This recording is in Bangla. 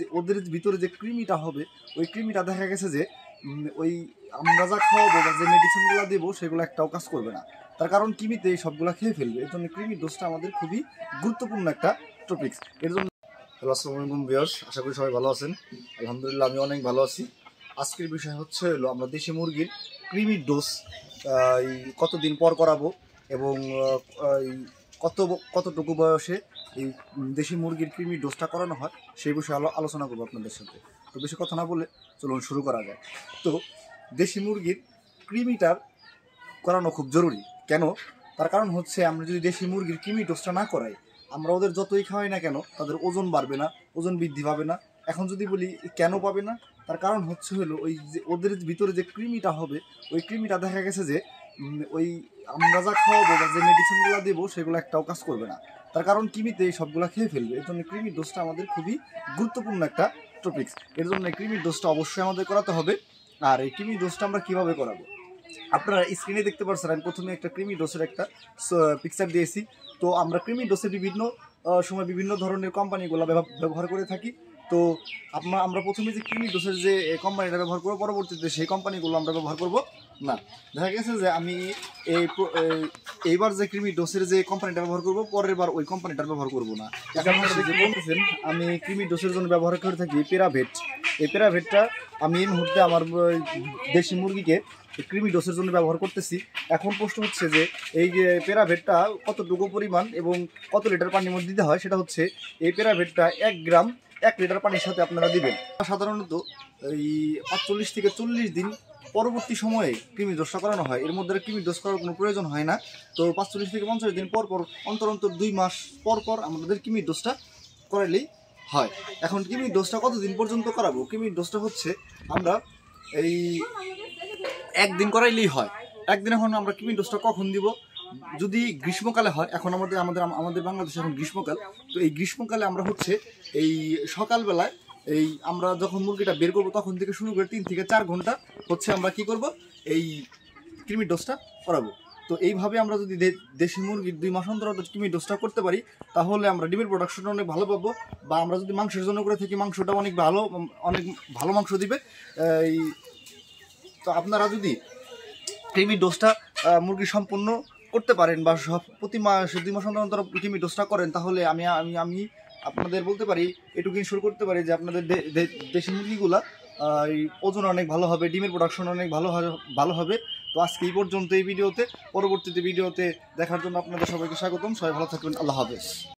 যে ওদের ভিতরে যে কৃমিটা হবে ওই কৃমিটা দেখা গেছে যে ওই আমরা যা খাওয়াবো বা যে মেডিসিনগুলো দেবো সেগুলো একটাও কাজ করবে না। তার কারণ কৃমিতে এই সবগুলো খেয়ে ফেলবে। এর জন্য কৃমির ডোজটা আমাদের খুবই গুরুত্বপূর্ণ একটা টপিকস। এর জন্য হ্যালো, আসসালামু আলাইকুম ভিউয়ার্স, আশা করি সবাই ভালো আছেন। আলহামদুলিল্লাহ আমি অনেক ভালো আছি। আজকের বিষয় হচ্ছে হলো আমরা দেশি মুরগির কৃমির ডোজ কতদিন পর করাবো এবং কতটুকু বয়সে এই দেশি মুরগির কৃমির ডোজটা করানো হয় সেই বিষয়ে আলোচনা করবো আপনাদের সাথে। তো বেশি কথা না বলে চলুন শুরু করা যায়। তো দেশি মুরগির কৃমিটার করানো খুব জরুরি। কেন? তার কারণ হচ্ছে আমরা যদি দেশি মুরগির কৃমি ডোজটা না করাই, আমরা ওদের যতই খাওয়াই না কেন তাদের ওজন বাড়বে না, ওজন বৃদ্ধি পাবে না। এখন যদি বলি কেন পাবে না, তার কারণ হচ্ছে হলো ওই যে ওদের ভিতরে যে কৃমিটা হবে ওই কৃমিটা দেখা গেছে যে ওই আমরা যা খাওয়াবো বা যে মেডিসিনগুলো দেবো সেগুলো একটাও কাজ করবে না। তার কারণ কৃমিতে এই সবগুলো খেয়ে ফেলবে। এর জন্য কৃমির ডোজটা আমাদের খুবই গুরুত্বপূর্ণ একটা টপিকস। এর জন্য কৃমির ডোজটা অবশ্যই আমাদের করাতে হবে। আর এই কৃমির ডোজটা আমরা কীভাবে করাবো, আপনারা স্ক্রিনে দেখতে পাচ্ছেন। আমি প্রথমে একটা কৃমি ডোজের একটা পিকচার দিয়েছি। তো আমরা কৃমি ডোজের বিভিন্ন সময় বিভিন্ন ধরনের কোম্পানিগুলো ব্যবহার করে থাকি। তো আমরা প্রথমে যে কৃমি ডোজের যে কোম্পানিটা ব্যবহার করবো, পরবর্তীতে সেই কোম্পানিগুলো আমরা ব্যবহার করব না। দেখা গেছে যে আমি এইবার যে কৃমি ডোজের যে কোম্পানিটা ব্যবহার করব, পরের বার ওই কোম্পানিটার ব্যবহার করব না। এখন যে বলতেছেন আমি কৃমি ডোজের জন্য ব্যবহার করে থাকি প্যারাভেট। এই প্যারাভেটটা আমি এই মুহূর্তে আমার দেশি মুরগিকে কৃমি ডোজের জন্য ব্যবহার করতেছি। এখন প্রশ্ন হচ্ছে যে এই যে প্যারাভেটটা কতটুকু পরিমাণ এবং কত লিটার পানির মধ্যে দিতে হয়, সেটা হচ্ছে এই প্যারাভেটটা 1 গ্রাম 1 লিটার পানির সাথে আপনারা দিবেন। সাধারণত এই 45 থেকে 40 দিন পরবর্তী সময়ে কৃমি ডোজটা করানো হয়। এর মধ্যে কৃমি ডোজ করার কোনো প্রয়োজন হয় না। তো 45 থেকে 50 দিন পর পর অন্তর 2 মাস পর পর আমাদের কৃমি ডোজটা করালেই হয়। এখন কৃমি ডোজটা কতদিন পর্যন্ত করাবো? কৃমি ডোজটা হচ্ছে আমরা এই একদিন করাইলেই হয়। একদিন। এখন আমরা কৃমি ডোজটা কখন দিব? যদি গ্রীষ্মকালে হয়, এখন আমাদের বাংলাদেশে এখন গ্রীষ্মকাল। তো এই গ্রীষ্মকালে আমরা হচ্ছে এই সকালবেলায় এই আমরা যখন মুরগিটা বের করবো তখন থেকে শুরু করে 3 থেকে 4 ঘন্টা হচ্ছে আমরা কি করব, এই কৃমির ডোজটা করাবো। তো এইভাবে আমরা যদি দেশি মুরগির 2 মাস অন্তর কৃমির ডোজটা করতে পারি, তাহলে আমরা ডিমের প্রোডাকশনটা অনেক ভালো পাবো। বা আমরা যদি মাংসের জন্য করে থাকি, মাংসটা অনেক ভালো মাংস দিবে। তো আপনারা যদি কৃমির ডোজটা মুরগি সম্পূর্ণ করতে পারেন বা প্রতি মাস 2 মাস অন্তর কৃমির ডোজটা করেন, তাহলে আমি আপনাদের বলতে পারি, এটুকু ইনশিওর করতে পারি যে আপনাদের দেশি মুরগিগুলা ওজন অনেক ভালো হবে, ডিমের প্রোডাকশন অনেক ভালো হবে। তো আজকে এই পর্যন্ত এই ভিডিওতে। পরবর্তীতে ভিডিওতে দেখার জন্য আপনাদের সবাইকে স্বাগতম। সবাই ভালো থাকবেন। আল্লাহ হাফেজ।